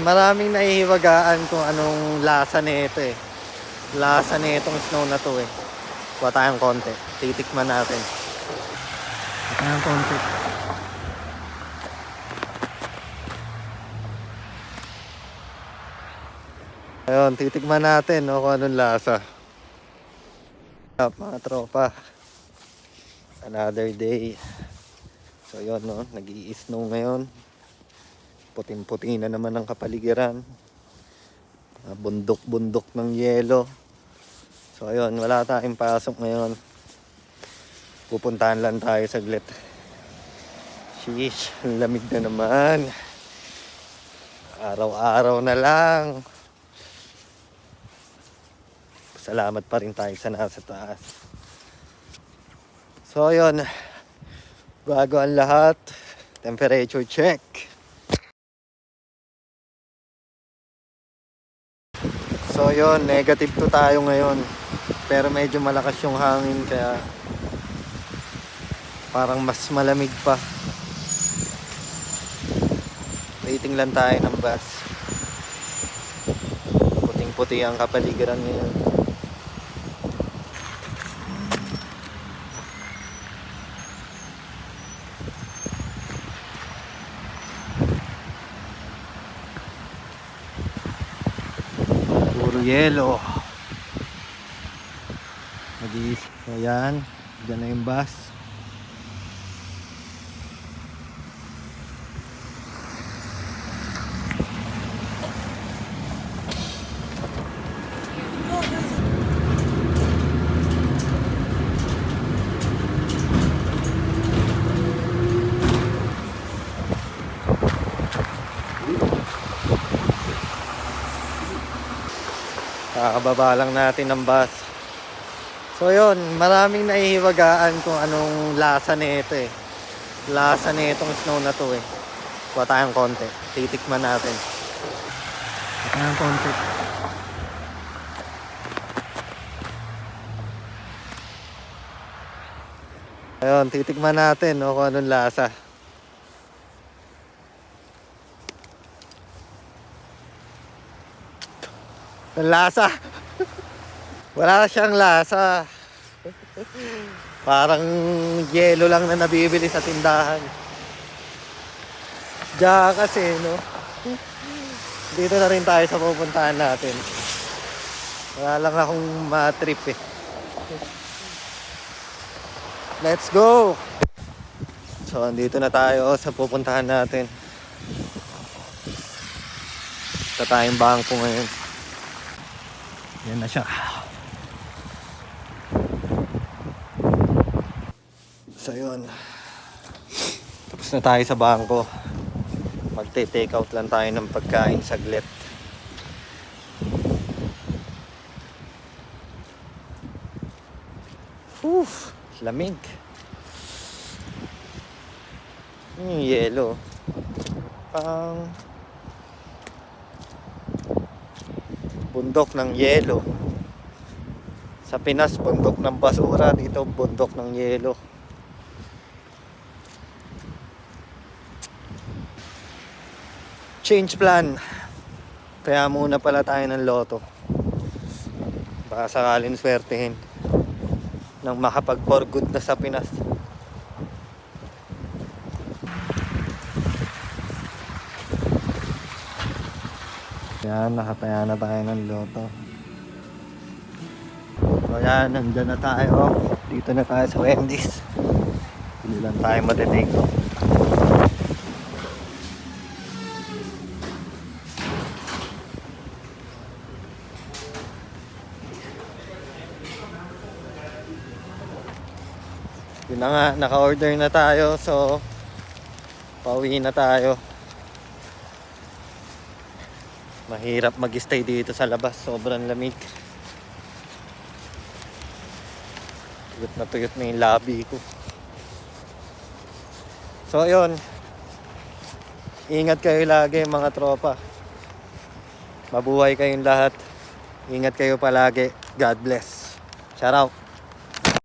maraming nahihiwagaan kung anong lasa nito eh. Lasa nitong snow na to eh. Kuha tayong konti. Titikman natin. Kuha tayong konti. Ayun, titikman natin no, kung anong lasa. Mga tropa. Another day. So yun no, nag-i-snow ngayon. Puting-puti na naman ang kapaligiran. Bundok-bundok ng yelo. So ayun, wala tayong pasok ngayon. Pupuntahan lang tayo saglit. Sheesh, ang lamig na naman. Araw-araw na lang. Salamat pa rin tayo sa nasa taas. So ayun, bago ang lahat, temperature check. So yun, negative 2 tayo ngayon. Pero medyo malakas yung hangin kaya parang mas malamig pa. Waiting lang tayo ng bus. Puting-puti ang kapaligiran ngayon. Yelo. So yan, dyan na yung bus. Kakababa lang natin ng bus. So yun, maraming nahihiwagaan kung anong lasa nito eh. Lasa nitong snow na to eh. Kuha tayong konti. Titikman natin. Kuha tayong konti. Ayun, titikman natin no, kung anong lasa. Ang lasa. Wala siyang lasa. Parang yelo lang na nabibili sa tindahan. Diyan kasi no. Dito na rin tayo sa pupuntahan natin. Wala lang akong matrip eh. Let's go. So andito na tayo sa pupuntahan natin. Ito tayong bangko ngayon. Yan na siya. So yun. Tapos na tayo sa bangko. Magte-take out lang tayo ng pagkain saglit. Lamig. Yung yelo. Pang bundok ng yelo. Sa Pinas, bundok ng basura. Dito, bundok ng yelo. Change plan. Kaya muna pala tayo ng loto. Baka sakaling swertehin nang makapag for good na sa Pinas. Yan, nakataya na tayo ng loto. So yan, nandyan na tayo. Dito na tayo sa Wendy's. Hindi lang tayo matitake. Yun na nga, naka-order na tayo. So, pauwi na tayo. Mahirap mag-stay dito sa labas. Sobrang lamig. Tuyot na yung labi ko. So, yun. Ingat kayo lagi mga tropa. Mabuhay kayong lahat. Ingat kayo palagi. God bless. Shout out.